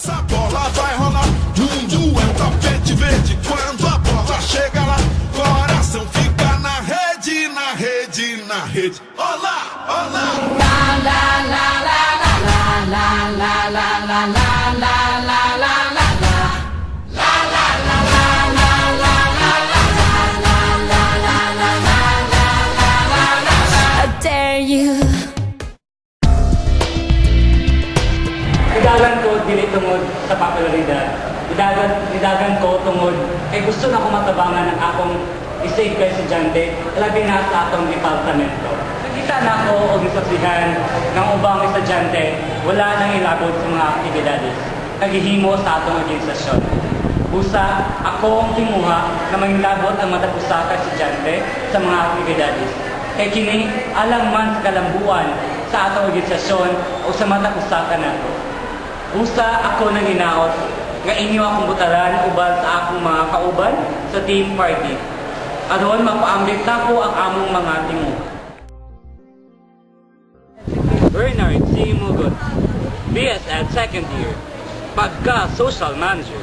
Essa bola vai rolar, mundo é um tapete verde. Quando a bola chega lá, coração fica na rede, na rede, na rede. Olá, olá. La la la la la la la la la la la la la la. Idagan ko dili tungod sa popularidad. Idagan ko tungod kay gusto na ko matabangan ang akong isig kay estudyante, labi na sa atong departamento. Nakita na ako og gisaksihan ng ubang estudyante wala nang ilabot sa mga aktibidades. Naghihimo sa atong organisasyon. Busa, ako ang timuha na manglabot ang matapusa ka estudyante sa mga aktibidades. Kay kini alang man sa kalambuan sa atong organisasyon o sa matapusa ka nato. Busa ako nang hinaot nga inyo akong butaran ubal sa akong mga kauban sa team party. Aron mapaambit na ko ang among mga timuha. Bernard C. Mugot, BS at second year, Pagka Social Manager.